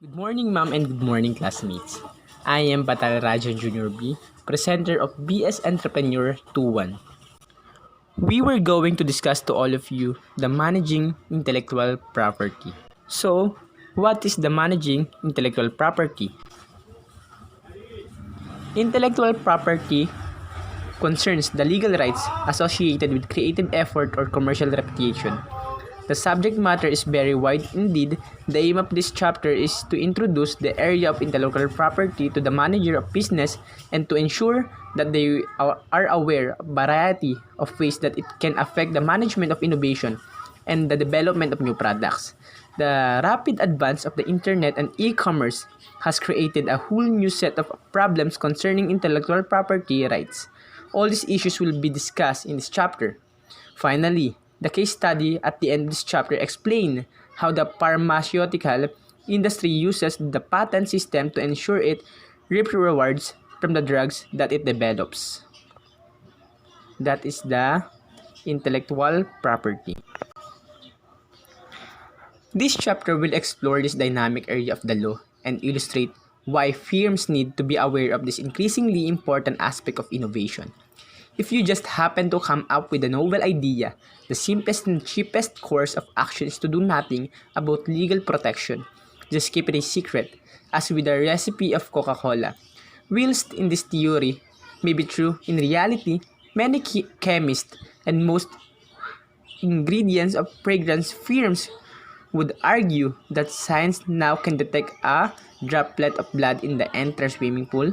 Good morning, ma'am, and good morning, classmates. I am Batal Rajan Junior B, presenter of BS Entrepreneur 21. We were going to discuss to all of you the managing intellectual property. So, what is the managing intellectual property? Intellectual property concerns the legal rights associated with creative effort or commercial reputation. The subject matter is very wide indeed. The aim of this chapter is to introduce the area of intellectual property to the manager of business and to ensure that they are aware of a variety of ways that it can affect the management of innovation and the development of new products. The rapid advance of the internet and e-commerce has created a whole new set of problems concerning intellectual property rights. All these issues will be discussed in this chapter. Finally, the case study at the end of this chapter explain how the pharmaceutical industry uses the patent system to ensure it reaps rewards from the drugs that it develops. That is the intellectual property. This chapter will explore this dynamic area of the law and illustrate why firms need to be aware of this increasingly important aspect of innovation. If you just happen to come up with a novel idea, the simplest and cheapest course of action is to do nothing about legal protection. Just keep it a secret, as with the recipe of Coca-Cola. Whilst in this theory may be true, in reality, many chemists and most ingredients of fragrance firms would argue that science now can detect a droplet of blood in the Entr swimming pool,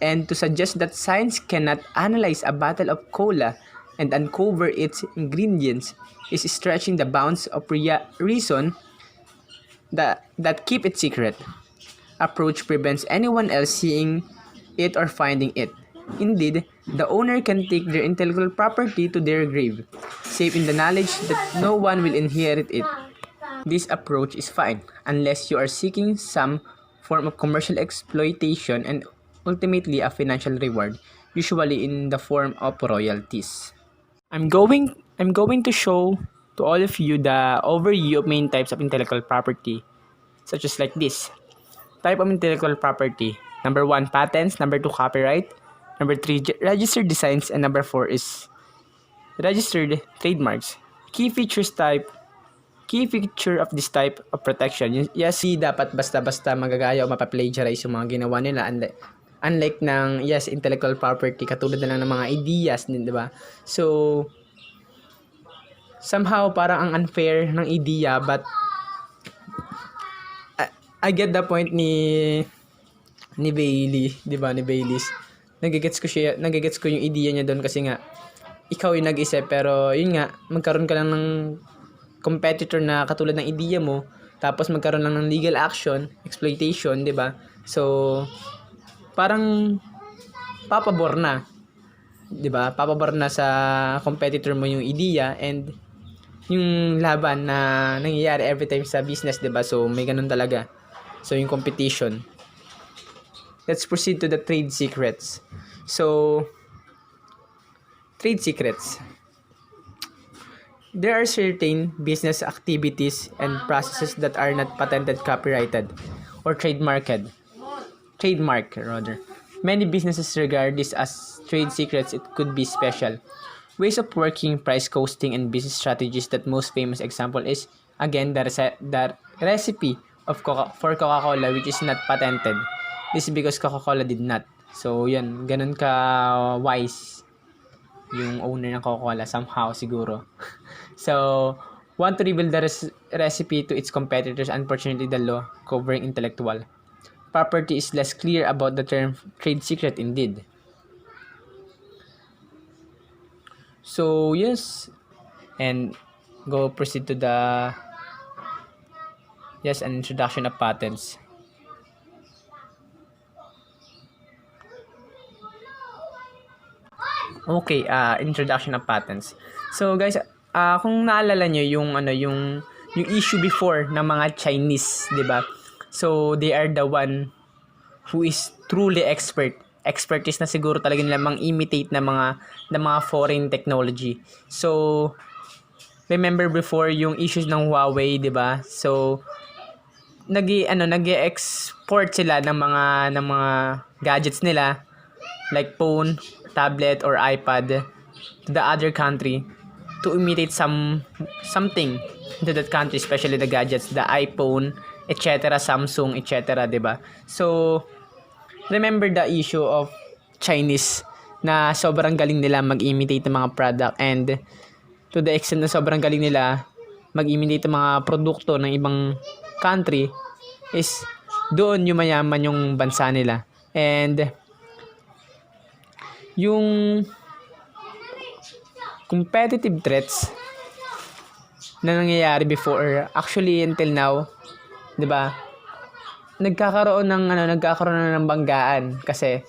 and to suggest that science cannot analyze a bottle of cola and uncover its ingredients is stretching the bounds of reason that keep it secret. Approach prevents anyone else seeing it or finding it. Indeed, the owner can take their intellectual property to their grave, safe in the knowledge that no one will inherit it. This approach is fine unless you are seeking some form of commercial exploitation and ultimately a financial reward, usually in the form of royalties. I'm going to show to all of you the overview of main types of intellectual property, such as like this. Type of intellectual property. Number 1, patents. Number 2, copyright. Number 3, registered designs. And number 4 is registered trademarks. Key feature of this type of protection. Yes, hindi dapat basta-basta magagaya o mapaplagiarize yung mga ginawa nila. Unlike ng, yes, intellectual property, katulad na lang ng mga ideas, di ba? So, somehow, parang ang unfair ng idea, but I get the point ni Bailey, di ba? Ni Bailey's. Nagigets ko yung idea niya doon kasi nga, ikaw yung nag-isip, pero yun nga, magkaroon ka lang ng competitor na katulad ng ideya mo, tapos magkaroon lang ng legal action, exploitation, 'di ba? So parang papabor na, 'di ba? Papabor na sa competitor mo yung ideya and yung laban na nangyayari every time sa business, 'di ba? So may ganun talaga. So yung competition. Let's proceed to the trade secrets. So trade secrets. There are certain business activities and processes that are not patented, copyrighted, or trademarked. Many businesses regard this as trade secrets. It could be special ways of working, price costing, and business strategies. That most famous example is again the recipe of for Coca-Cola, which is not patented. This is because Coca-Cola did not. So yan, ganun ka wise yung owner ng Coca-Cola somehow siguro. So, want to reveal the recipe to its competitors. Unfortunately, the law covering intellectual property is less clear about the term trade secret indeed. So, yes, and go proceed to the an introduction of patents. Okay, introduction of patents. So guys, kung naalala nyo yung issue before ng mga Chinese, 'di ba? So they are the one who is truly expertise na siguro talaga nila mang-imitate ng mga foreign technology. So remember before yung issues ng Huawei, 'di ba? So nag-export sila ng mga gadgets nila like phone, tablet or iPad to the other country to imitate something to that country, especially the gadgets, the iPhone, etc., Samsung, etc., 'di ba? So remember the issue of Chinese na sobrang galing nila mag-imitate ng mga product, and to the extent na sobrang galing nila mag-imitate ng mga produkto ng ibang country is doon yumayaman yung bansa nila. And yung competitive threats na nangyayari before, actually until now, 'di ba? Nagkakaroon ng banggaan kasi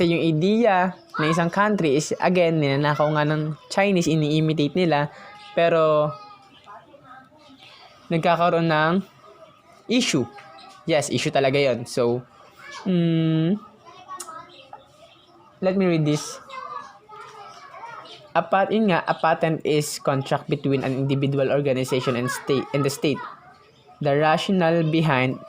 yung idea ng isang country is again ninanakaw nga ng Chinese, ini-imitate nila, pero nagkakaroon ng issue. Yes, issue talaga 'yon. So let me read this. A patent is contract between an individual, organization, and the state. The rationale behind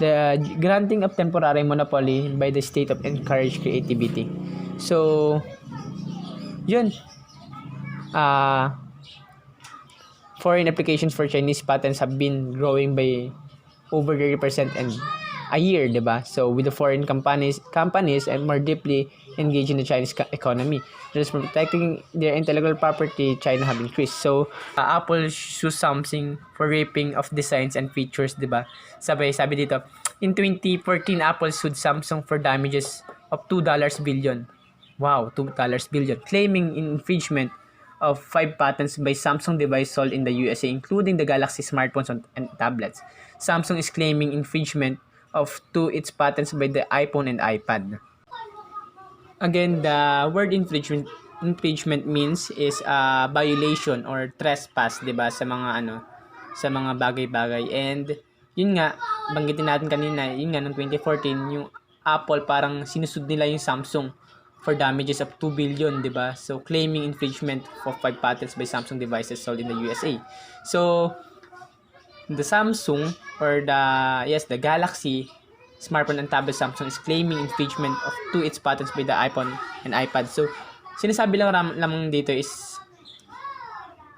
the granting of temporary monopoly by the state of encourage creativity. So, yun. Foreign applications for Chinese patents have been growing by over 30% and a year, diba? So, with the foreign companies and more deeply engaged in the Chinese economy, just protecting their intellectual property, China have increased. So, Apple sues Samsung for raping of designs and features, diba? Sabi dito, in 2014, Apple sued Samsung for damages of $2 billion. Wow, $2 billion, claiming infringement of 5 patents by Samsung device sold in the USA, including the Galaxy smartphones and tablets. Samsung is claiming infringement of 2 its patents by the iPhone and iPad. Again, the word infringement means is a violation or trespass, 'di ba, sa mga bagay-bagay. And yun nga, banggitin natin kanina, yun nga, noong 2014, yung Apple parang sinusud nila yung Samsung for damages of 2 billion, 'di ba? So claiming infringement of 5 patents by Samsung devices sold in the USA. So the Samsung or the Galaxy smartphone and tablet Samsung is claiming infringement of 2 its patents by the iPhone and iPad. So sinasabi lamang dito is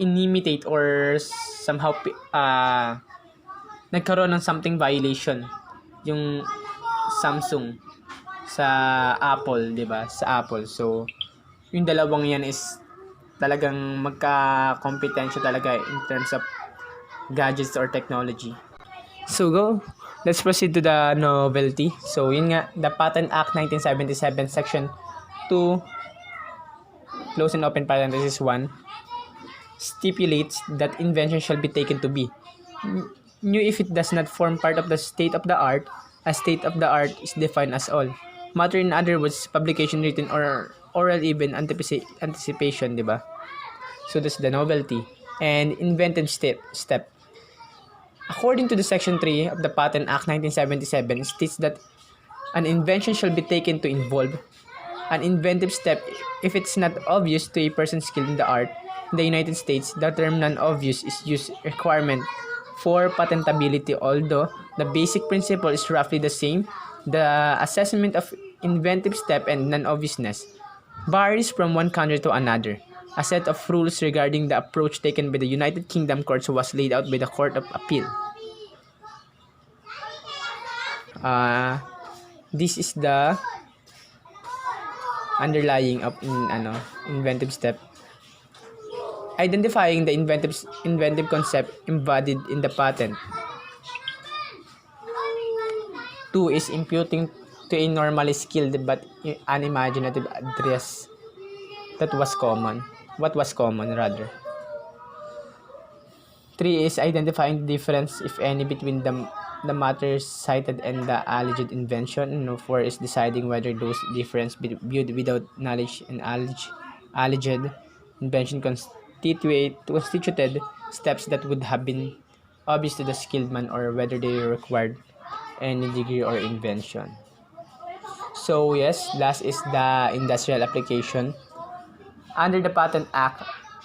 inimitate or somehow nagkaroon ng something violation yung Samsung sa Apple, 'di ba? Sa Apple. So yung dalawang yan is talagang magka-kompetensya talaga in terms of gadgets or technology. So let's proceed to the novelty. So yun nga, the Patent Act 1977 Section 2 close and open parenthesis 1 stipulates that invention shall be taken to be new if it does not form part of the state of the art. A state of the art is defined as all matter, in other words, publication, written or oral, even anticipation, di ba? So that's the novelty. And inventive step. According to the Section 3 of the Patent Act 1977, states that an invention shall be taken to involve an inventive step if it's not obvious to a person skilled in the art. In the United States, the term non-obvious is used requirement for patentability, although the basic principle is roughly the same. The assessment of inventive step and non-obviousness varies from one country to another. A set of rules regarding the approach taken by the United Kingdom courts was laid out by the Court of Appeal. This is the underlying of inventive step. Identifying the inventive concept embodied in the patent. 2 is imputing to a normally skilled but unimaginative address what was common rather. 3 is identifying the difference, if any, between the matters cited and the alleged invention. 4 is deciding whether those difference viewed without knowledge and alleged invention constituted steps that would have been obvious to the skilled man, or whether they required any degree or invention. So yes, last is the industrial application. Under the Patent Act,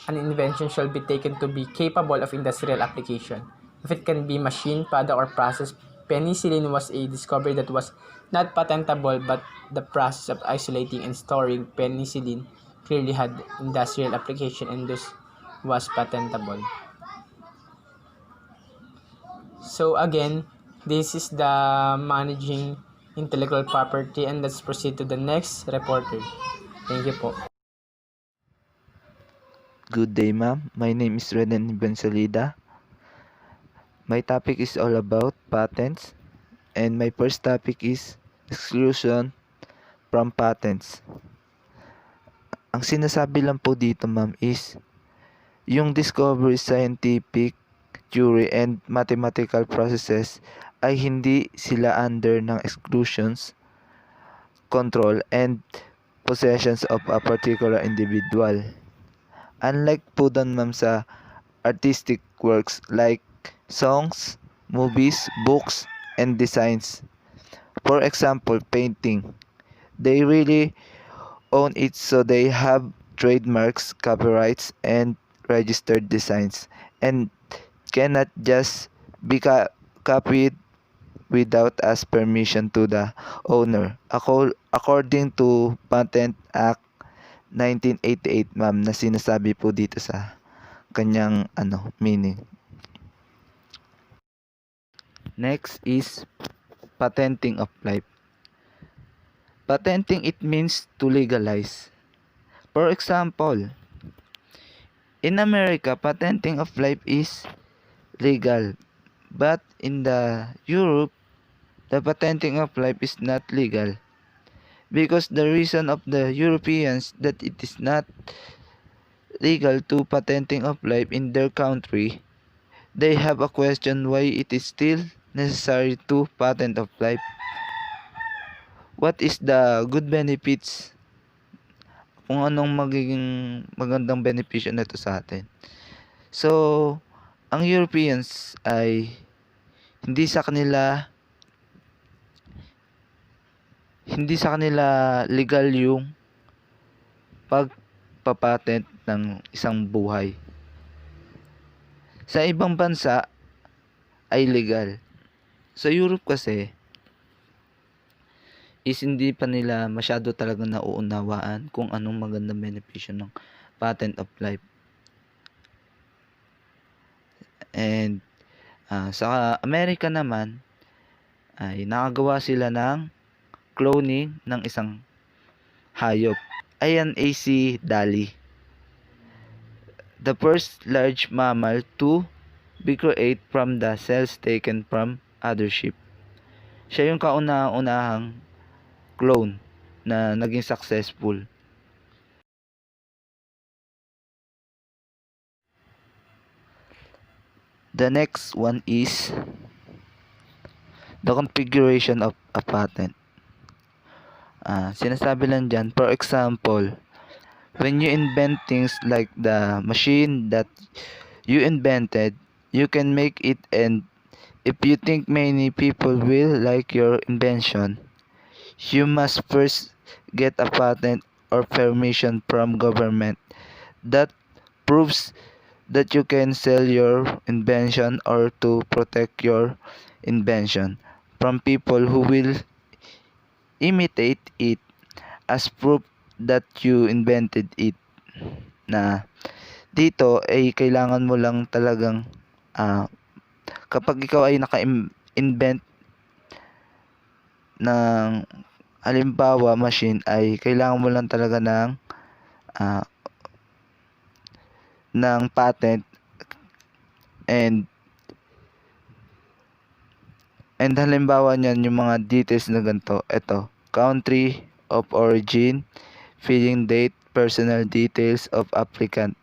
an invention shall be taken to be capable of industrial application. if it can be machine, product, or process. Penicillin was a discovery that was not patentable, but the process of isolating and storing penicillin clearly had industrial application and thus was patentable. So again, this is the managing intellectual property, and let's proceed to the next reporter. Thank you po. Good day, ma'am. My name is Renan Bensalida. My topic is all about patents, and my first topic is exclusion from patents. Ang sinasabi lang po dito, ma'am, is yung discovery, scientific, theory, and mathematical processes ay hindi sila under ng exclusions, control, and possessions of a particular individual. Unlike po doon, ma'am, sa artistic works like songs, movies, books, and designs. For example, painting. They really own it, so they have trademarks, copyrights, and registered designs, and cannot just be copied without ask permission to the owner. According to Patent Act 1988, ma'am, na sinasabi po dito sa kanyang meaning. Next is patenting of life. Patenting, it means to legalize. For example, in America, patenting of life is legal. But in the Europe, the patenting of life is not legal. Because the reason of the Europeans that it is not legal to patenting of life in their country, they have a question why it is still necessary to patent of life. What is the good benefits? Kung anong magiging magandang benepisyo nito sa atin. So, ang Europeans ay hindi sa kanila legal yung pagpapatent ng isang buhay. Sa ibang bansa ay legal. Sa Europe kasi is hindi pa nila masyado talaga nauunawaan kung anong magandang benepisyo ng patent of life. And sa Amerika naman ay nakagawa sila ng cloning ng isang hayop. Ayan ay si Dolly, the first large mammal to be created from the cells taken from other sheep. Siya yung kauna-unahang clone na naging successful. The next one is the configuration of a patent. Sinasabi lang dyan, for example, when you invent things like the machine that you invented, you can make it, and if you think many people will like your invention, you must first get a patent or permission from government that proves that you can sell your invention or to protect your invention from people who will imitate it as proof that you invented it. Na dito ay kailangan mo lang talagang kapag ikaw ay naka-invent ng halimbawa machine, ay kailangan mo lang talaga ng patent, and halimbawa niyan yung mga details na ganito. Ito, country of origin, filling date, personal details of applicant.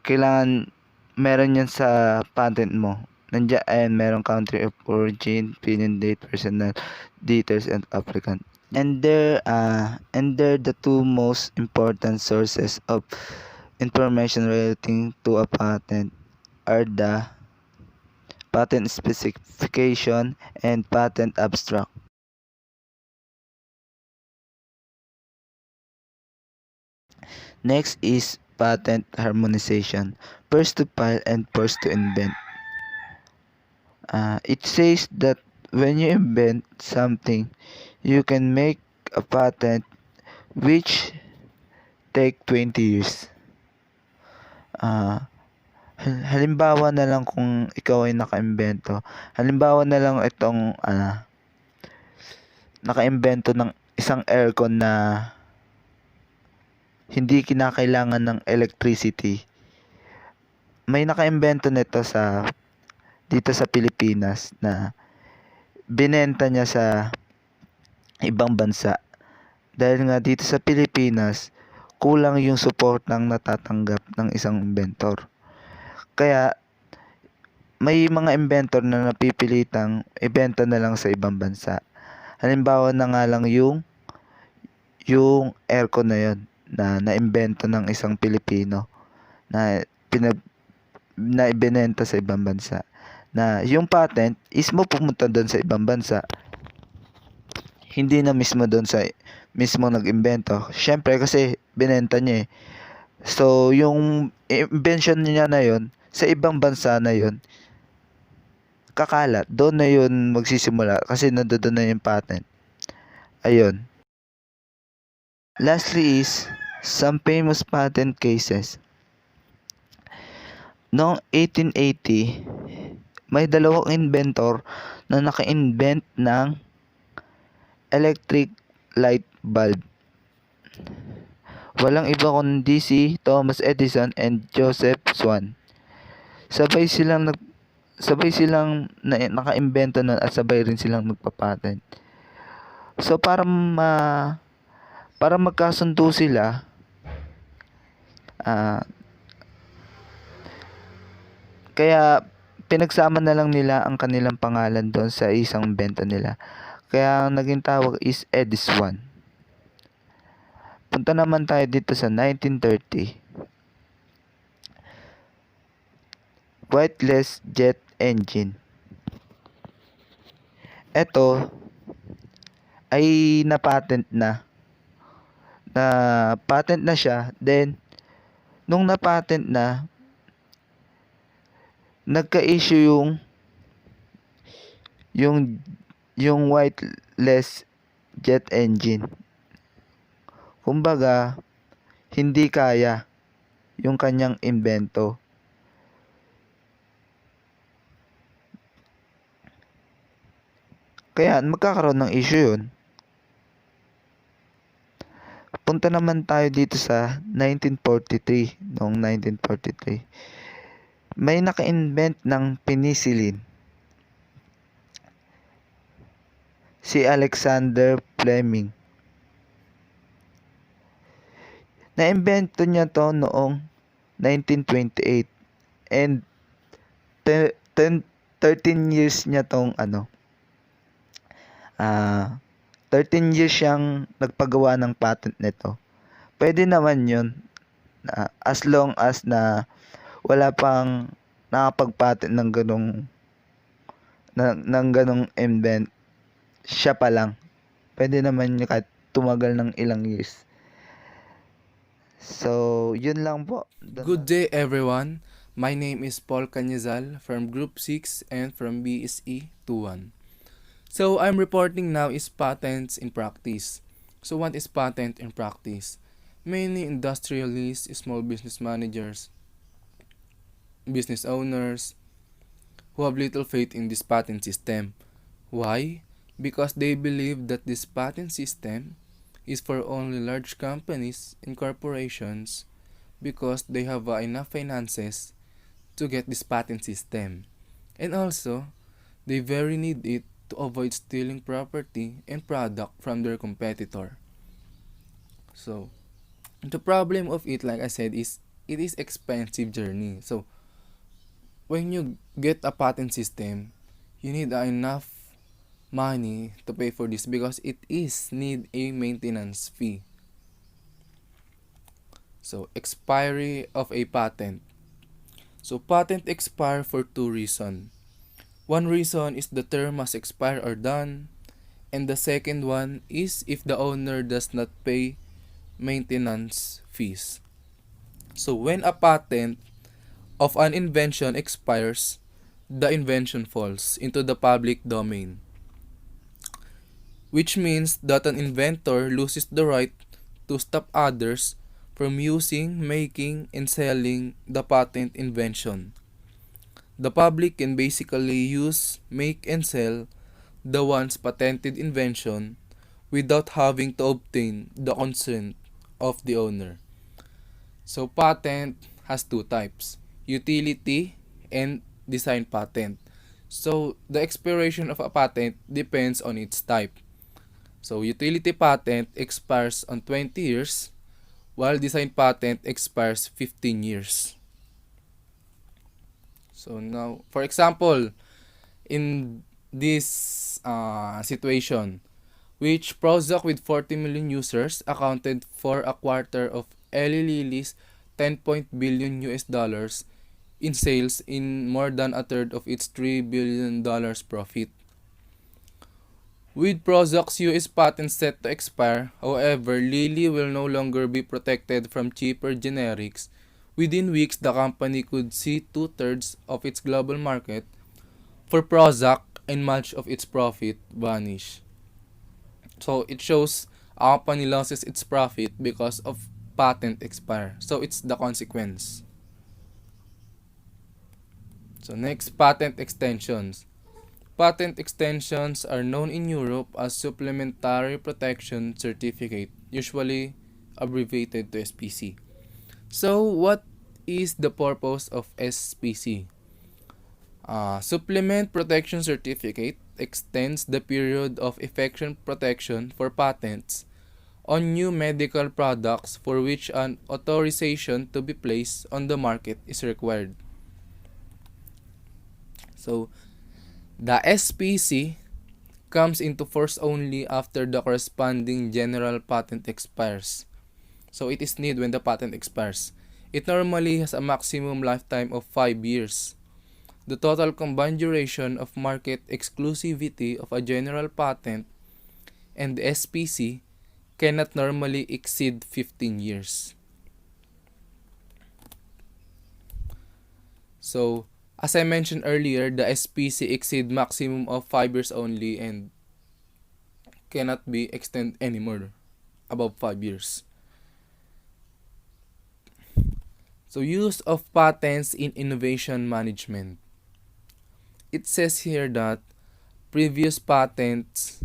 Kailangan meron yan sa patent mo. Nandiyan, and meron country of origin, filling date, personal details and applicant. And they're the two most important sources of information relating to a patent are the patent specification and patent abstract. Next is patent harmonization. First to file and first to invent. It says that when you invent something, you can make a patent which take 20 years. Ah, halimbawa na lang kung ikaw ay nakaimbento. Halimbawa na lang itong nakaimbento ng isang aircon na hindi kinakailangan ng electricity. May nakaimbento nito dito sa Pilipinas na binenta niya sa ibang bansa. Dahil nga dito sa Pilipinas, kulang yung support ng natatanggap ng isang inventor. Kaya may mga inventor na napipilitang ibenta na lang sa ibang bansa. Halimbawa na nga lang yung aircon na yun na naimbento ng isang Pilipino na na ibinenta sa ibang bansa. Na yung patent is pumunta doon sa ibang bansa. Hindi na mismo doon sa mismo nag-imbento. Syempre kasi binenta niya eh. So yung invention niya na yon sa ibang bansa na yon kakalat. Doon na yun magsisimula kasi nandoon na yung patent. Ayun. Lastly is some famous patent cases. Noong 1880, may dalawang inventor na naka-invent ng electric light bulb. Walang iba kundi si Thomas Edison and Joseph Swan. Sabay silang naka-imbento nun at sabay rin silang magpa-patent. So para magkasundo sila, kaya pinagsama na lang nila ang kanilang pangalan doon sa isang benta nila. Kaya ang naging tawag is Edison. Punta naman tayo dito sa 1930. Weightless jet engine. Ito ay na-patent na. Na-patent na siya. Then, nung na-patent na, nagka-issue yung weightless jet engine. Kumbaga, hindi kaya yung kanyang invento. Kaya magkakaroon ng issue yun. Punta naman tayo dito sa 1943. Noong 1943. May naka-invent ng penicillin. Si Alexander Fleming. Na-invento niya to noong 1928. And 13 years niya tong 13 years siyang nagpagawa ng patent nito. Pwede naman yun as long as na wala pang nakapag-patent ng ganong invent. Siya pa lang. Pwede naman yun kahit tumagal ng ilang years. So, yun lang po. Good day everyone. My name is Paul Canyazal from Group 6 and from BSE 21. So I'm reporting now is patents in practice. So what is patent in practice? Many industrialists, small business managers, business owners who have little faith in this patent system. Why? Because they believe that this patent system is for only large companies and corporations because they have enough finances to get this patent system. And also, they very need it to avoid stealing property and product from their competitor. So, the problem of it, like I said, is it is expensive journey. So, when you get a patent system, you need enough money to pay for this because it is need a maintenance fee. So, expiry of a patent. So, patent expire for two reasons. One reason is the term must expire or done, and the second one is if the owner does not pay maintenance fees. So, when a patent of an invention expires, the invention falls into the public domain, which means that an inventor loses the right to stop others from using, making, and selling the patent invention. The public can basically use, make, and sell the once patented invention without having to obtain the consent of the owner. So patent has two types, utility and design patent. So the expiration of a patent depends on its type. So utility patent expires on 20 years while design patent expires 15 years. So now, for example, in this situation, which Prozac with 40 million users accounted for a quarter of Eli Lilly's 10 billion US dollars in sales in more than a third of its $3 billion profit. With Prozac's US patent set to expire, however, Lilly will no longer be protected from cheaper generics. Within weeks, the company could see two-thirds of its global market for Prozac and much of its profit vanish. So it shows a company loses its profit because of patent expire. So it's the consequence. So next, patent extensions. Patent extensions are known in Europe as supplementary protection certificate, usually abbreviated to SPC. So what is the purpose of SPC? Supplement Protection Certificate extends the period of effective protection for patents on new medical products for which an authorization to be placed on the market is required. So, the SPC comes into force only after the corresponding general patent expires. So, it is needed when the patent expires. It normally has a maximum lifetime of 5 years. The total combined duration of market exclusivity of a general patent and the SPC cannot normally exceed 15 years. So, as I mentioned earlier, the SPC exceed maximum of 5 years only and cannot be extended anymore above 5 years. So, use of patents in innovation management. It says here that previous patents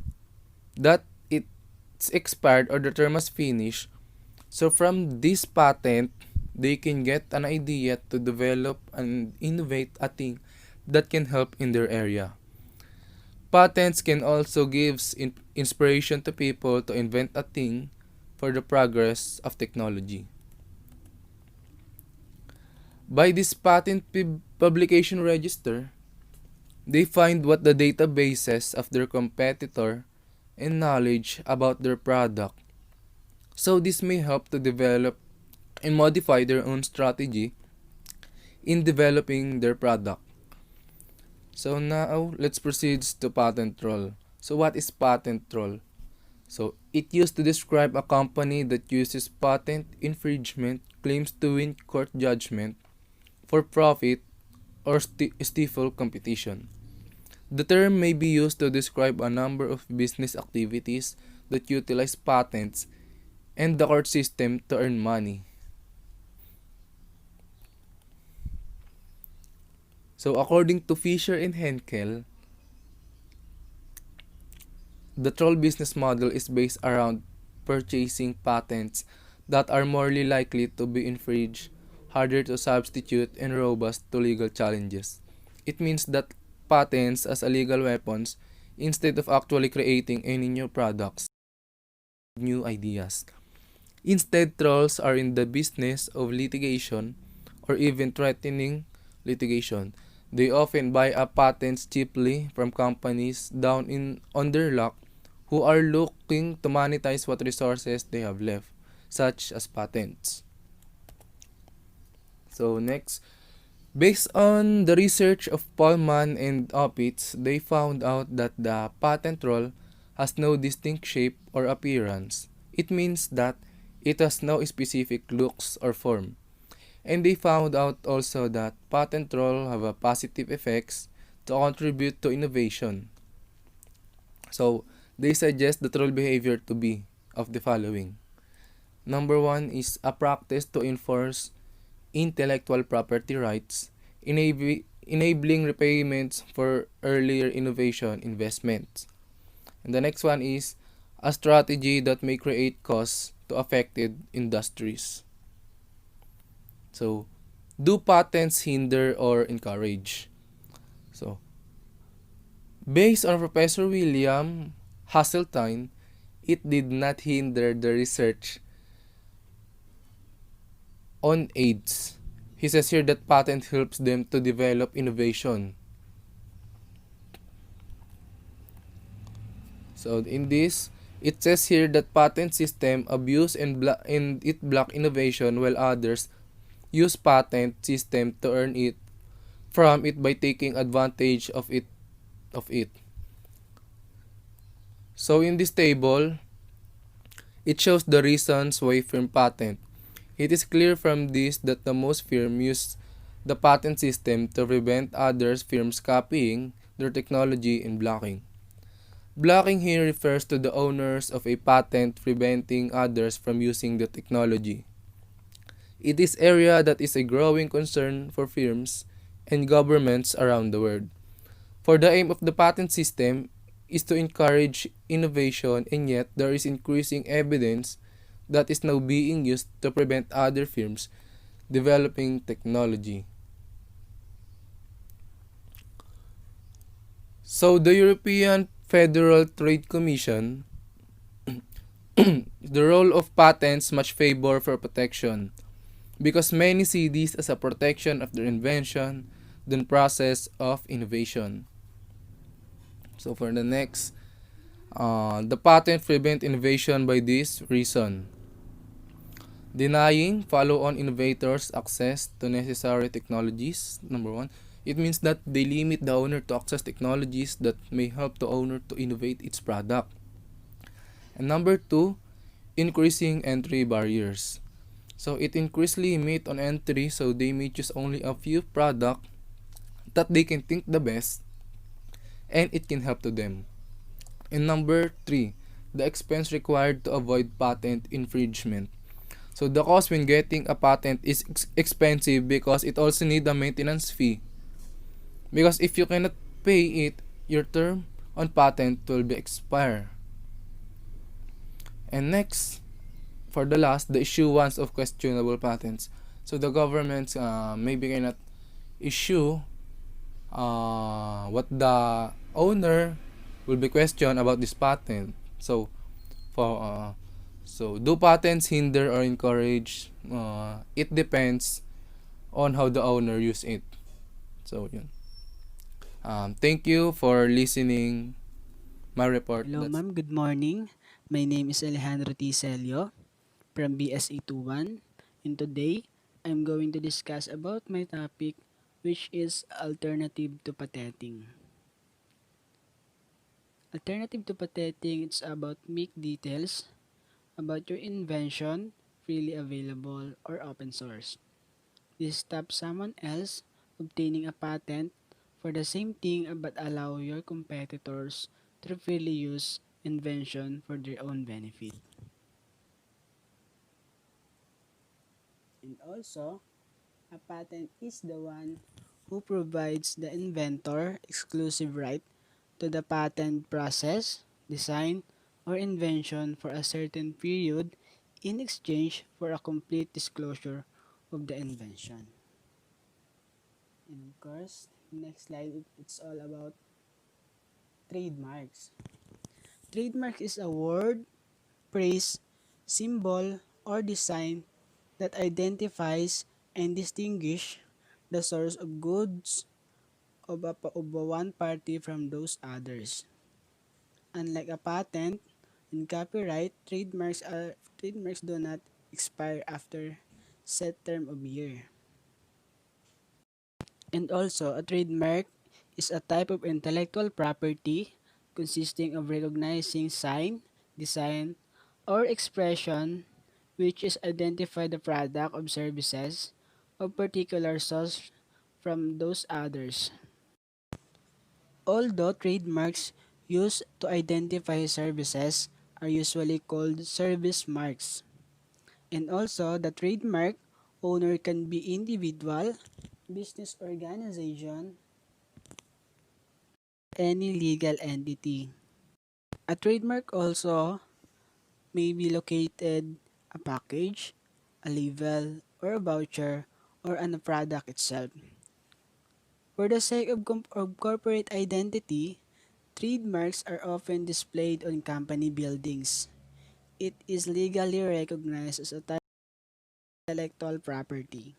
that it's expired or the term has finished. So from this patent, they can get an idea to develop and innovate a thing that can help in their area. Patents can also give inspiration to people to invent a thing for the progress of technology. By this patent publication register, they find what the databases of their competitor and knowledge about their product. So this may help to develop and modify their own strategy in developing their product. So now let's proceed to patent troll. So what is patent troll? So it used to describe a company that uses patent infringement claims to win court judgment for profit or stifle competition. The term may be used to describe a number of business activities that utilize patents and the court system to earn money. So according to Fisher and Henkel, the troll business model is based around purchasing patents that are more likely to be infringed, harder to substitute, and robust to legal challenges. It means that patents as a legal weapons instead of actually creating any new products, new ideas. Instead, trolls are in the business of litigation or even threatening litigation. They often buy up patents cheaply from companies down on their luck who are looking to monetize what resources they have left, such as patents. So next, based on the research of Paulman and Opitz, they found out that the patent troll has no distinct shape or appearance. It means that it has no specific looks or form. And they found out also that patent troll have a positive effects to contribute to innovation. So, they suggest the troll behavior to be of the following. Number one is a practice to enforce intellectual property rights, enabling repayments for earlier innovation investments. And the next one is a strategy that may create costs to affected industries. So, do patents hinder or encourage? So, based on Professor William Hasseltine, it did not hinder the research on AIDS. He says here that patent helps them to develop innovation. So in this, it says here that patent system abuse and it block innovation while others use patent system to earn it from it by taking advantage of it. So in this table, it shows the reasons why firm patent. It is clear from this that the most firms use the patent system to prevent other firms copying their technology and blocking. Blocking here refers to the owners of a patent preventing others from using the technology. It is area that is a growing concern for firms and governments around the world. For the aim of the patent system is to encourage innovation, and yet there is increasing evidence that is now being used to prevent other firms developing technology. So the European Federal Trade Commission, the role of patents much favor for protection because many see this as a protection of their invention than process of innovation. So for the next, the patent prevent innovation by this reason. Denying follow-on innovators access to necessary technologies. Number one, it means that they limit the owner to access technologies that may help the owner to innovate its product. And number two, increasing entry barriers. So it increases limit on entry, so they may choose only a few products that they can think the best and it can help to them. And number three, the expense required to avoid patent infringement. So the cost when getting a patent is expensive because it also need a maintenance fee. Because if you cannot pay it, your term on patent will be expire. And next, for the last, the issuance of questionable patents. So the governments maybe cannot issue what the owner will be questioned about this patent. So for so do patents hinder or encourage? It depends on how the owner use it. So yun. Thank you for listening my report. Hello ma'am, good morning. My name is Alejandro T. Celio from BSE 21 and today I'm going to discuss about my topic which is alternative to patenting. Alternative to patenting it's about make details about your invention freely available or open source. This stops someone else obtaining a patent for the same thing but allow your competitors to freely use invention for their own benefit. And also, a patent is the one who provides the inventor exclusive right to the patent process, design, or invention for a certain period in exchange for a complete disclosure of the invention. And of course, next slide, it's all about trademarks. Trademark is a word, phrase, symbol, or design that identifies and distinguish the source of goods of a one party from those others. Unlike a patent and copyright, trademarks do not expire after set term of year. And also, a trademark is a type of intellectual property consisting of recognizing sign, design, or expression which is identify the product or services of particular source from those others. Although trademarks used to identify services are usually called service marks. And also, the trademark owner can be individual, business organization, any legal entity. A trademark also may be located a package, a label, or a voucher, or on a product itself. For the sake of, of corporate identity, trademarks are often displayed on company buildings. It is legally recognized as a type of intellectual property.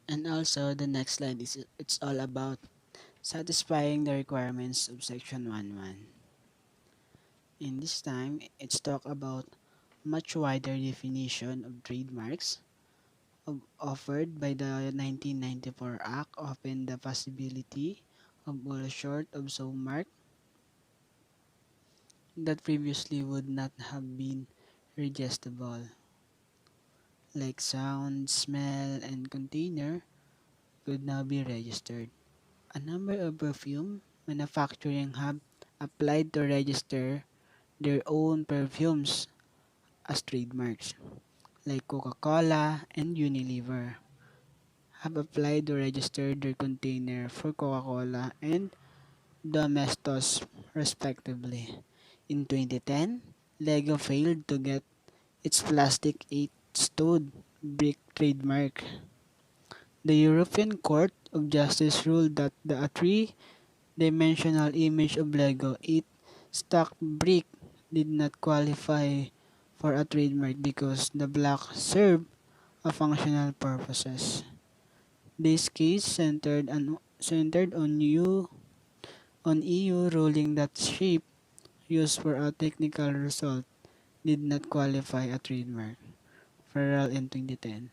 And also, the next slide is it's all about satisfying the requirements of Section 11. In this time, it's talk about much wider definition of trademarks offered by the 1994 Act, open the possibility of all short of so mark that previously would not have been registrable, like sound, smell, and container could now be registered. A number of perfume manufacturing have applied to register their own perfumes as trademarks, like Coca-Cola and Unilever have applied to register their container for Coca-Cola and Domestos respectively. In 2010, Lego failed to get its plastic 8 stud brick trademark. The European Court of Justice ruled that the three-dimensional image of Lego 8 stock brick did not qualify for a trademark because the block served a functional purposes. This case centered on EU ruling that shape used for a technical result did not qualify a trademark. Ferrell in 2010.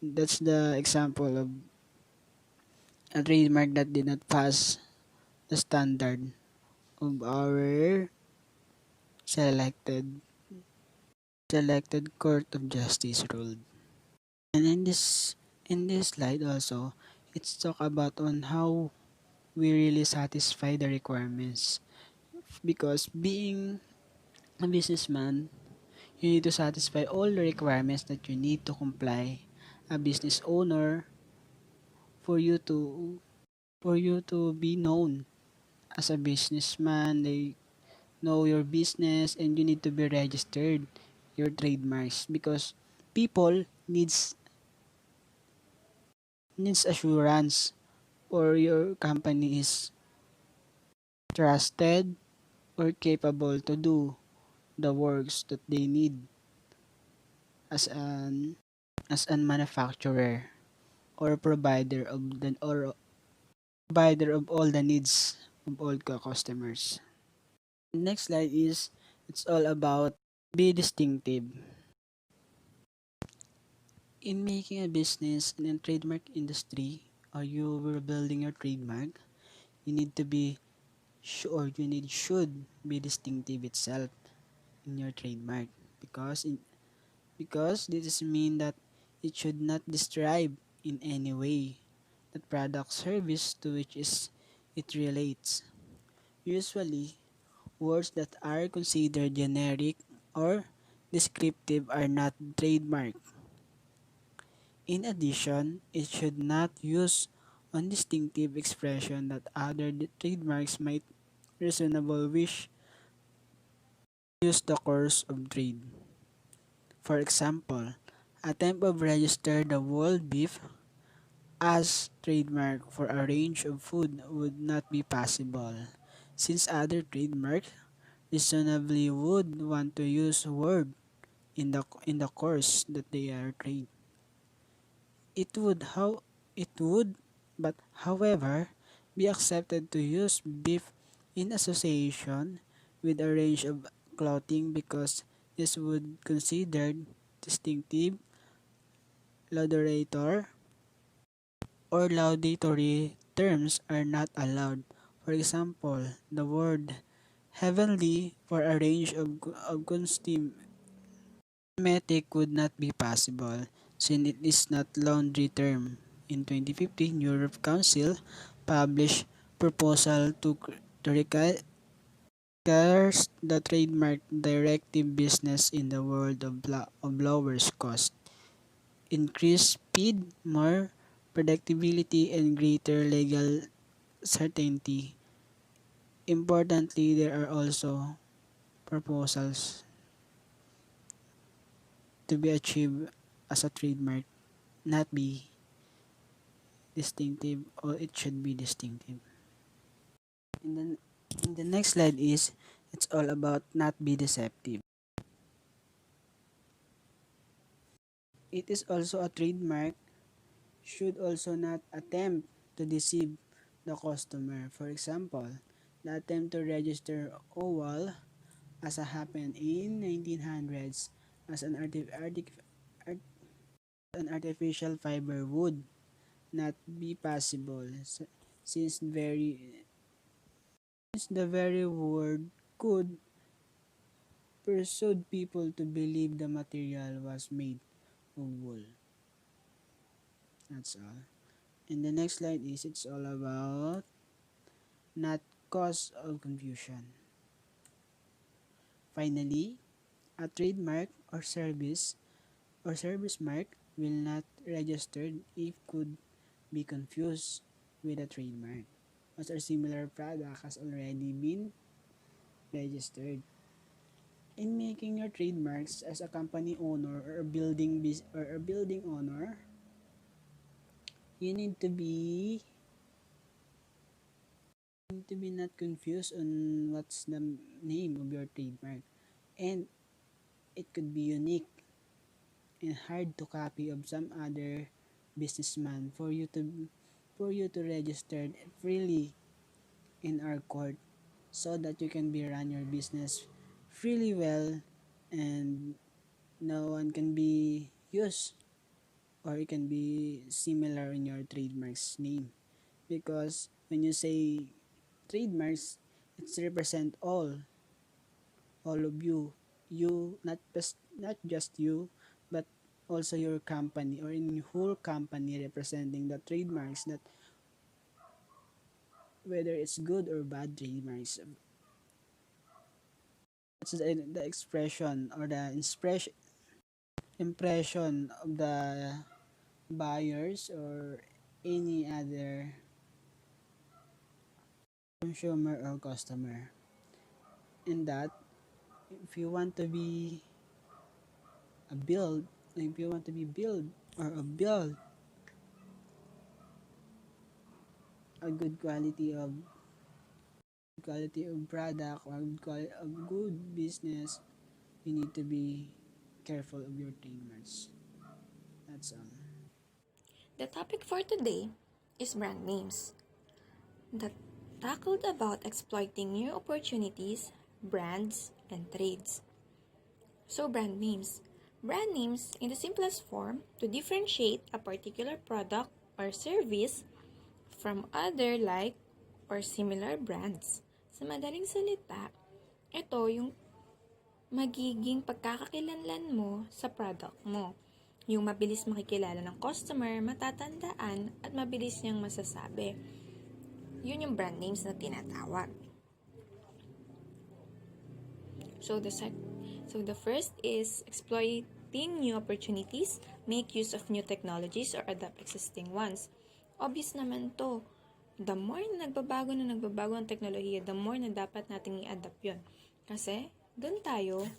That's the example of a trademark that did not pass the standard of our selected selected court of justice ruled. And in this slide also, it's talk about on how we really satisfy the requirements. Because being a businessman, you need to satisfy all the requirements that you need to comply. A business owner for you to be known as a businessman, they know your business and you need to be registered your trademarks because people needs assurance or your company is trusted or capable to do the works that they need as an manufacturer or provider of all the needs of all customers. Next slide is it's all about be distinctive. In making a business in a trademark industry or you were building your trademark, you need to be sure should be distinctive itself in your trademark because this is mean that it should not describe in any way the product service to which is it relates. Usually, words that are considered generic or descriptive are not trademark. In addition, it should not use undistinctive expression that other trademarks might reasonable wish use the course of trade. For example, attempt of register the whole beef as trademark for a range of food would not be possible, since other trademarks reasonably would want to use word in the course that they are trade. It would how it would but however be accepted to use beef in association with a range of clothing because this would considered distinctive, laudator, or laudatory terms are not allowed. For example, the word heavenly for a range of cosmetic would not be possible since it is not laundry term. In 2015, Europe Council published proposal to requires the trademark directive business in the world of lowers cost, increase speed, more predictability, and greater legal certainty. Importantly, there are also proposals to be achieved as a trademark, not be distinctive, or it should be distinctive. And then in the next slide is it's all about not be deceptive. It is also a trademark should also not attempt to deceive the customer. For example, the attempt to register oval as a happened in 1900s as an artificial fiber would not be possible since the very word could persuade people to believe the material was made of wool. That's all. And the next slide is it's all about not cause of confusion. Finally, a trademark or service mark will not registered if could be confused with a trademark as a similar product has already been registered. In making your trademarks as a company owner or a building owner, you need to be not confused on what's the name of your trademark, and it could be unique and hard to copy of some other businessman for you to register freely in our court so that you can be run your business freely well, and no one can be used or it can be similar in your trademarks name, because when you say trademarks, it's represent all of you, not just you, but also your company or in whole company representing the trademarks, that whether it's good or bad trademarks. It's the expression or the impression of the buyers or any other consumer or customer. In that, if you want to be a build, if you want to be build or a build a good quality of product or good business, you need to be careful of your trademarks. That's all. The topic for today is brand names that tackled about exploiting new opportunities, brands, and trades. So brand names. Brand names, in the simplest form, to differentiate a particular product or service from other like or similar brands. Sa madaling salita, ito yung magiging pagkakakilanlan mo sa product mo. Yung mabilis makikilala ng customer, matatandaan, at mabilis niyang masasabi. Yun yung brand names na tinatawag. So the first is exploiting new opportunities, make use of new technologies or adapt existing ones. Obvious naman to. The more na nagbabago ang teknolohiya, the more na dapat nating i-adapt yun. Kasi, doon tayo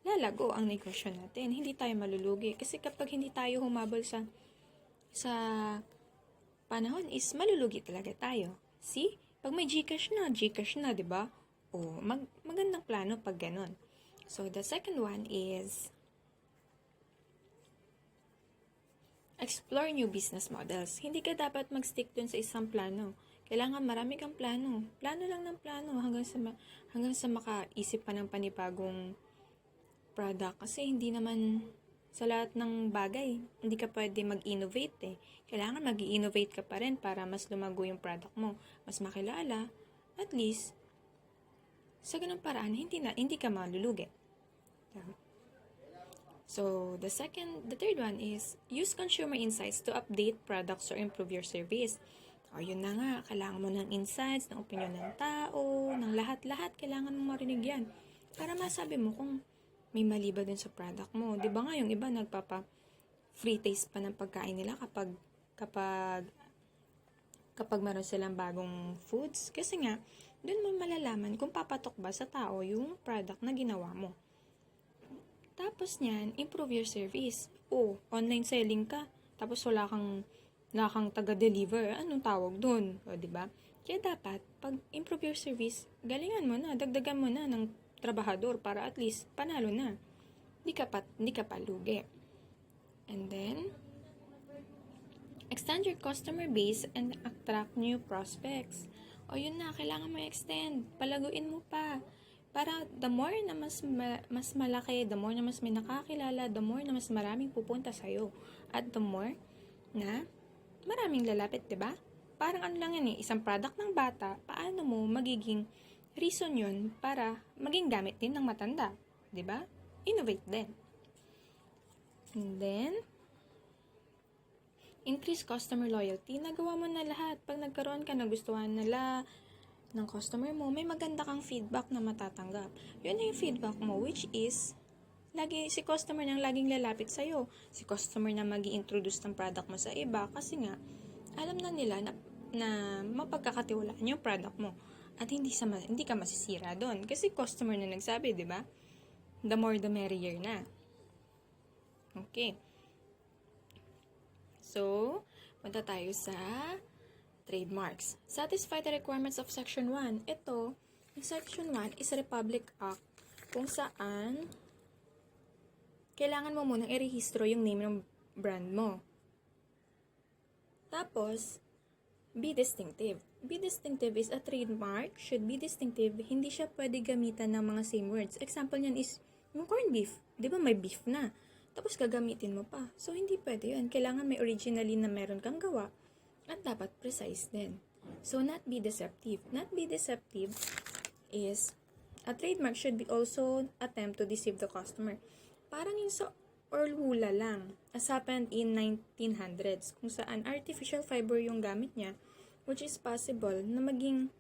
lalago ang negosyo natin. Hindi tayo malulugi. Kasi kapag hindi tayo humabol sa panahon is malulugi talaga tayo. See? Pag may Gcash na, 'di ba? O magandang plano pag ganun. So the second one is explore new business models. Hindi ka dapat mag-stick dun sa isang plano. Kailangan marami kang plano. Plano lang ng plano hanggang sa makaisip pa ng panibagong product. Kasi hindi naman sa lahat ng bagay, hindi ka pwede mag-innovate eh. Kailangan mag-i-innovate ka pa rin para mas lumago yung product mo. Mas makilala, at least, sa ganung paraan, hindi ka malulugi. So, the third one is use consumer insights to update products or improve your service. O, yun na nga, kailangan mo ng insights, ng opinion ng tao, ng lahat-lahat, kailangan mo marinig yan. Para masabi mo kung may mali ba dun sa product mo. Di ba nga yung iba free taste pa ng pagkain nila kapag kapag meron silang bagong foods. Kasi nga, dun mo malalaman kung papatok ba sa tao yung product na ginawa mo. Tapos niyan, improve your service. O, online selling ka, tapos wala kang taga-deliver. Anong tawag dun? O, diba? Kaya dapat, pag improve your service, galingan mo na, dagdagan mo na ng trabahador para at least panalo na. Hindi ka pa lugi. And then, extend your customer base and attract new prospects. O yun na, kailangan mo extend. Palaguin mo pa. Para the more na mas malaki, the more na mas may nakakilala, the more na mas maraming pupunta sa'yo. At the more na maraming lalapit, diba? Parang ano lang yan isang product ng bata, paano mo magiging reason yun para maging gamit din ng matanda. Diba? Innovate din. And then, increase customer loyalty. Nagawa mo na lahat. Pag nagkaroon ka, nagustuhan nila ng customer mo, may maganda kang feedback na matatanggap. Yun na yung feedback mo, which is, si customer nang laging lalapit sa'yo. Si customer na mag-i-introduce ng product mo sa iba kasi nga, alam na nila na mapagkakatiwalaan yung product mo. At hindi ka masisira doon. Kasi customer na nagsabi, di ba? The more the merrier na. Okay. So, punta tayo sa trademarks. Satisfy the requirements of Section 1. Ito, yung Section 1 is a Republic Act kung saan kailangan mo munang i-rehistro yung name ng brand mo. Tapos, be distinctive. Be distinctive is a trademark should be distinctive. Hindi siya pwede gamitan ng mga same words. Example niyan is yung corned beef. Di ba may beef na? Tapos gagamitin mo pa. So, hindi pwede yun. Kailangan may originally na meron kang gawa. At dapat precise din. So, not be deceptive. Not be deceptive is a trademark should be also attempt to deceive the customer. Parang yung sa hula lang, as happened in 1900s, kung saan artificial fiber yung gamit niya, which is possible na maging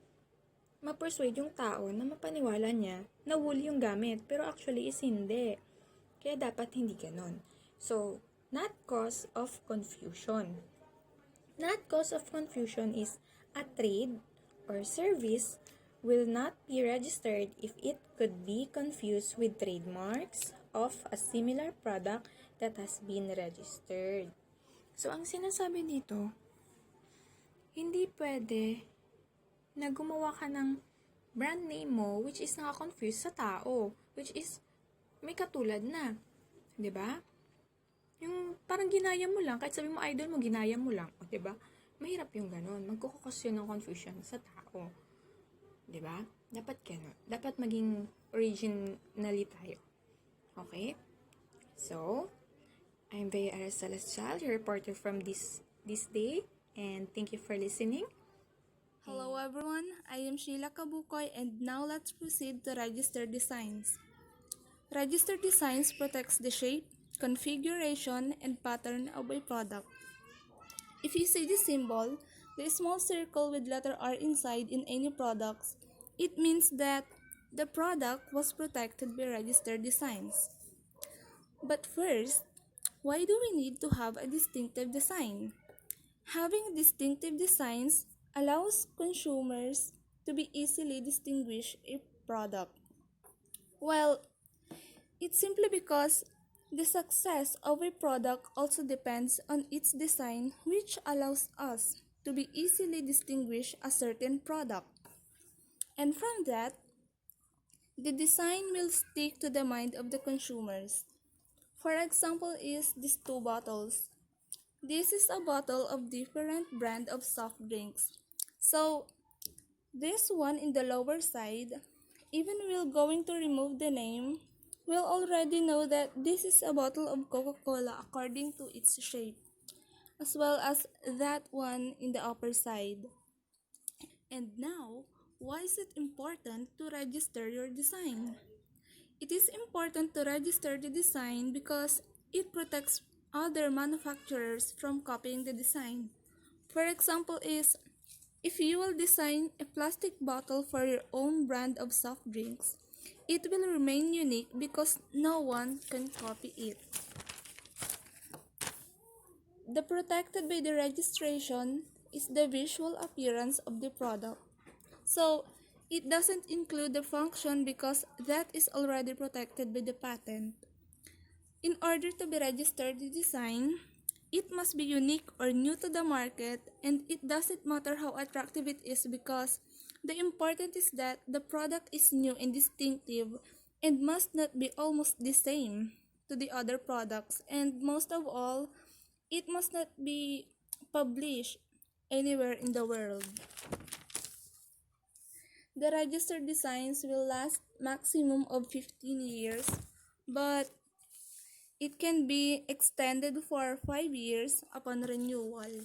ma-persuade yung tao na mapaniwala niya na wool yung gamit, pero actually is hindi. Kaya dapat hindi ganon. So, not cause of confusion. Not cause of confusion is a trade or service will not be registered if it could be confused with trademarks of a similar product that has been registered. So, ang sinasabi dito, hindi pwede na gumawa ka ng brand name mo which is naka-confuse sa tao, which is may katulad na. 'Di ba? Yung parang ginaya mo lang, kahit sabi mo idol mo, ginaya mo lang. O, diba? Mahirap yung ganon. Magkukukos yun ng confusion sa tao. Diba? Dapat ganon. Dapat maging originally tayo. Okay? So, I'm Bea Celestial, your reporter from this day. And thank you for listening. Hello everyone, I am Sheila Kabukoy and now let's proceed to register designs. Register designs protects the shape, configuration, and pattern of a product. If you see the symbol, the small circle with letter R inside in any products, it means that the product was protected by registered designs. But first, why do we need to have a distinctive design? Having distinctive designs allows consumers to be easily distinguish a product. Well, it's simply because the success of a product also depends on its design, which allows us to be easily distinguish a certain product. And from that, the design will stick to the mind of the consumers. For example is these two bottles. This is a bottle of different brand of soft drinks. So, this one in the lower side, even we're going to remove the name, we'll already know that this is a bottle of Coca-Cola according to its shape, as well as that one in the upper side. And now, why is it important to register your design? It is important to register the design because it protects other manufacturers from copying the design. For example is, If you will design a plastic bottle for your own brand of soft drinks, it will remain unique because no one can copy it. The protected by the registration is the visual appearance of the product. So, it doesn't include the function because that is already protected by the patent. In order to be registered the design, it must be unique or new to the market, and it doesn't matter how attractive it is because the important is that the product is new and distinctive and must not be almost the same to the other products, and most of all, it must not be published anywhere in the world. The registered designs will last maximum of 15 years, but it can be extended for 5 years upon renewal.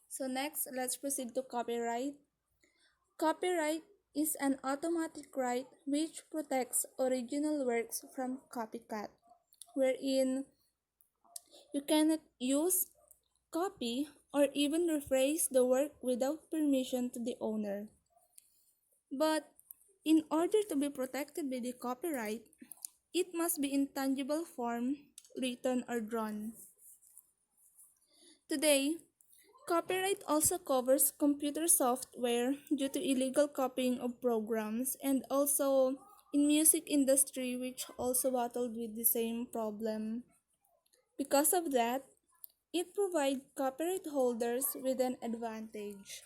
So next, let's proceed to copyright. Copyright is an automatic right which protects original works from copycat, wherein you cannot use, copy, or even rephrase the work without permission to the owner. But in order to be protected by the copyright, it must be in tangible form, written or drawn. Today, copyright also covers computer software due to illegal copying of programs, and also in music industry which also battled with the same problem. Because of that, it provides copyright holders with an advantage.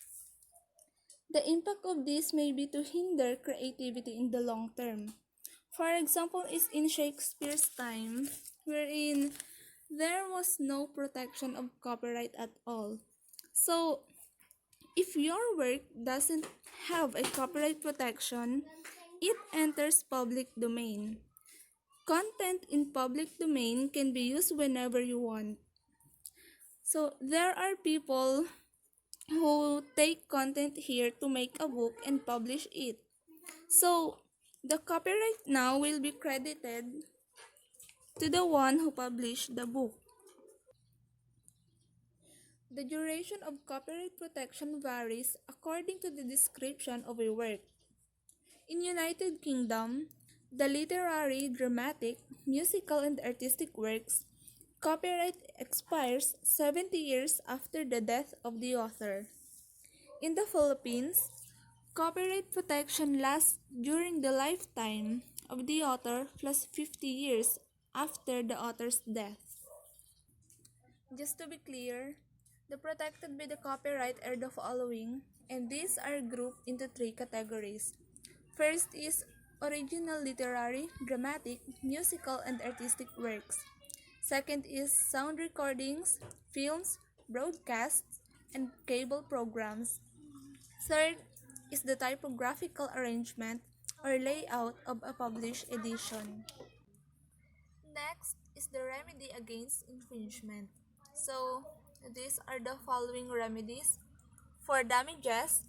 The impact of this may be to hinder creativity in the long term. For example, is in Shakespeare's time, wherein there was no protection of copyright at all. So, if your work doesn't have a copyright protection, it enters public domain. Content in public domain can be used whenever you want. So, there are people who take content here to make a book and publish it. So, the copyright now will be credited to the one who published the book. The duration of copyright protection varies according to the description of a work. In United Kingdom, the literary, dramatic, musical and artistic works, copyright expires 70 years after the death of the author. In the Philippines, copyright protection lasts during the lifetime of the author plus 50 years after the author's death. Just to be clear, the protected by the copyright are the following, and these are grouped into three categories. First is original literary, dramatic, musical, and artistic works. Second is sound recordings, films, broadcasts, and cable programs. Third is the typographical arrangement or layout of a published edition. Next is the remedy against infringement. So, these are the following remedies. For damages,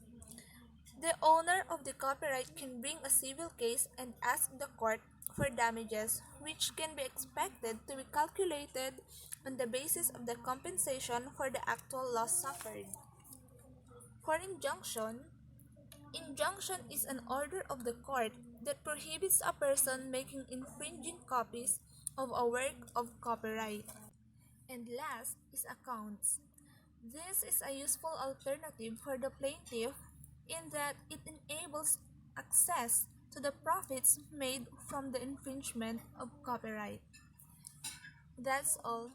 the owner of the copyright can bring a civil case and ask the court for damages, which can be expected to be calculated on the basis of the compensation for the actual loss suffered. For injunction, injunction is an order of the court that prohibits a person making infringing copies of a work of copyright. And last is accounts. This is a useful alternative for the plaintiff in that it enables access to the profits made from the infringement of copyright. That's all.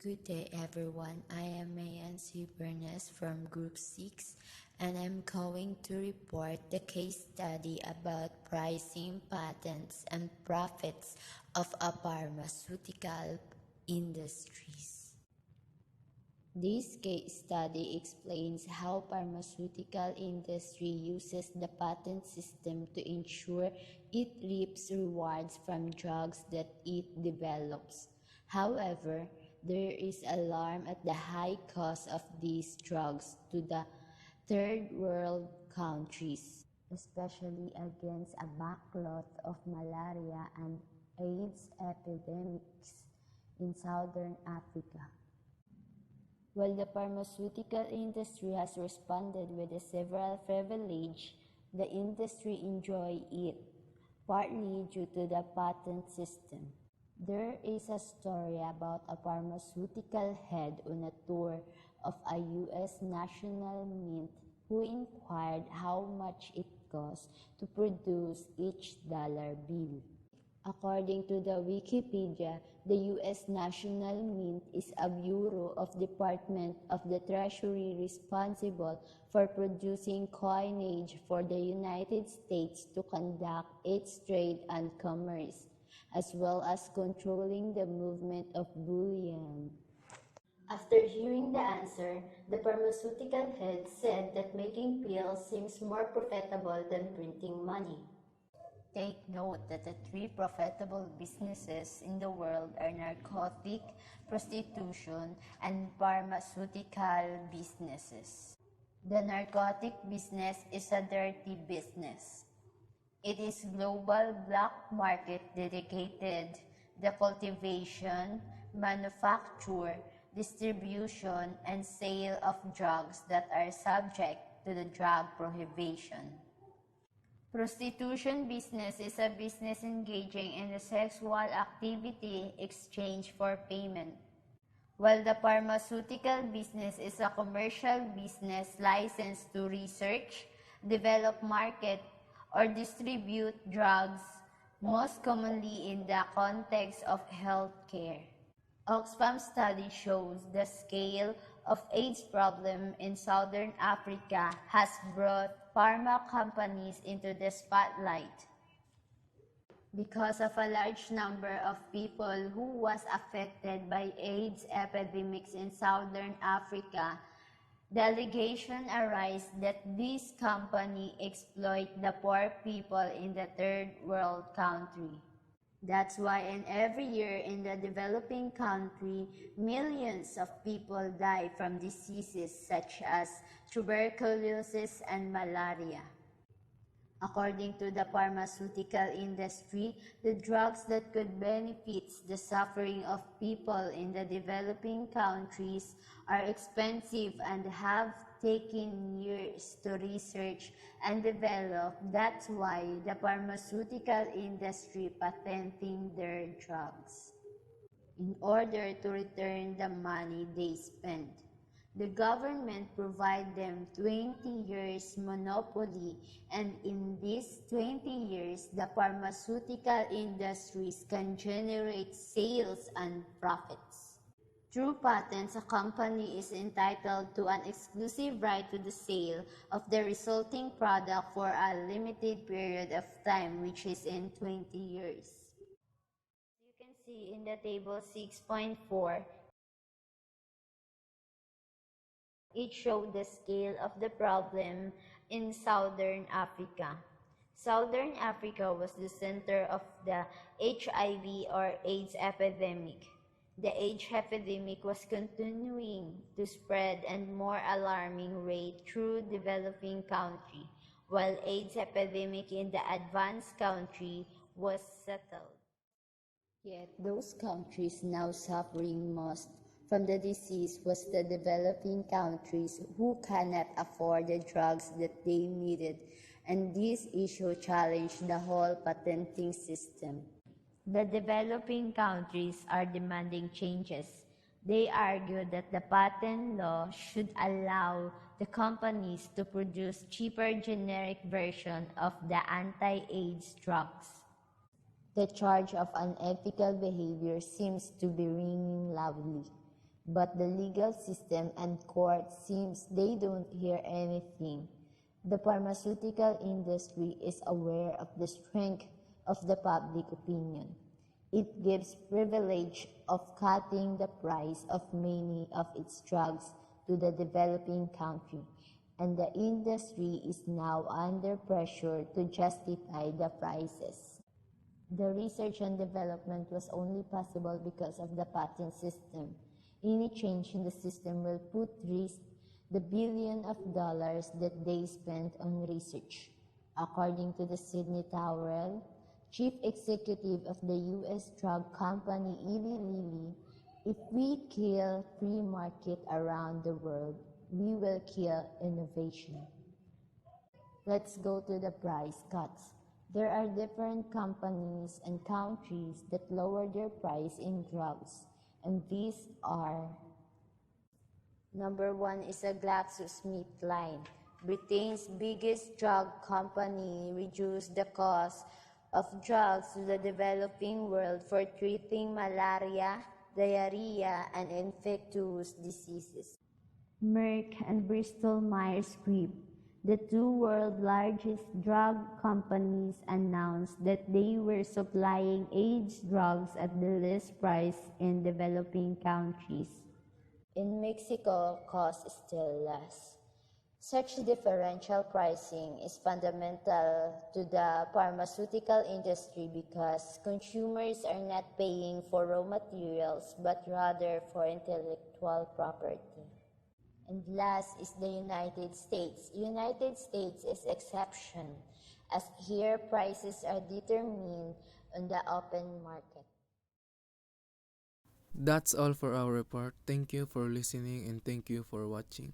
Good day, everyone. I am Mayansi Bernes from Group 6, and I'm going to report the case study about pricing, patents, and profits of a pharmaceutical industries. This case study explains how pharmaceutical industry uses the patent system to ensure it reaps rewards from drugs that it develops. However, there is alarm at the high cost of these drugs to the third world countries, especially against a backlog of malaria and AIDS epidemics in southern Africa. While the pharmaceutical industry has responded with several privilege, the industry enjoy it, partly due to the patent system. There is a story about a pharmaceutical head on a tour of a U.S. national mint who inquired how much it cost to produce each dollar bill. According to the Wikipedia, the U.S. National Mint is a bureau of Department of the Treasury responsible for producing coinage for the United States to conduct its trade and commerce, as well as controlling the movement of bullion. After hearing the answer, the pharmaceutical head said that making pills seems more profitable than printing money. Take note that the three profitable businesses in the world are narcotic, prostitution, and pharmaceutical businesses. The narcotic business is a dirty business. It is global black market dedicated the cultivation, manufacture, distribution, and sale of drugs that are subject to the drug prohibition. Prostitution business is a business engaging in the sexual activity exchange for payment, while the pharmaceutical business is a commercial business licensed to research, develop, market, or distribute drugs, most commonly in the context of healthcare. Oxfam study shows the scale of AIDS problem in Southern Africa has brought pharma companies into the spotlight. Because of a large number of people who was affected by AIDS epidemics in Southern Africa, the allegation arise that this company exploit the poor people in the third world country. That's why every year in the developing country, millions of people die from diseases such as tuberculosis and malaria. According to the pharmaceutical industry, the drugs that could benefit the suffering of people in the developing countries are expensive and have taken years to research and develop. That's why the pharmaceutical industry patenting their drugs in order to return the money they spent. The government provide them 20 years monopoly, and in these 20 years, the pharmaceutical industries can generate sales and profits. Through patents, a company is entitled to an exclusive right to the sale of the resulting product for a limited period of time, which is in 20 years. You can see in the table 6.4, it showed the scale of the problem in Southern Africa. Southern Africa was the center of the HIV or AIDS epidemic. The AIDS epidemic was continuing to spread at more alarming rate through developing country, while AIDS epidemic in the advanced country was settled. Yet those countries now suffering most from the disease was the developing countries who cannot afford the drugs that they needed, and this issue challenged the whole patenting system. The developing countries are demanding changes. They argue that the patent law should allow the companies to produce cheaper generic version of the anti-AIDS drugs. The charge of unethical behavior seems to be ringing loudly, but the legal system and court seems they don't hear anything. The pharmaceutical industry is aware of the strength of the public opinion. It gives privilege of cutting the price of many of its drugs to the developing country, and the industry is now under pressure to justify the prices. The research and development was only possible because of the patent system. Any change in the system will put risk the billion of dollars that they spent on research. According to the Sidney Towrell, chief executive of the U.S. drug company Eli Lilly, If we kill free market around the world, we will kill innovation. Let's go to the price cuts. There are different companies and countries that lower their price in drugs, and these are: number one is a GlaxoSmithKline. Britain's biggest drug company reduced the cost of drugs to the developing world for treating malaria, diarrhea, and infectious diseases. Merck and Bristol Myers Squibb, the two world largest drug companies, announced that they were supplying AIDS drugs at the least price in developing countries. In Mexico, cost is still less. Such differential pricing is fundamental to the pharmaceutical industry because consumers are not paying for raw materials but rather for intellectual property. And last is the United States. United States is exception, as here prices are determined on the open market. That's all for our report. Thank you for listening and thank you for watching.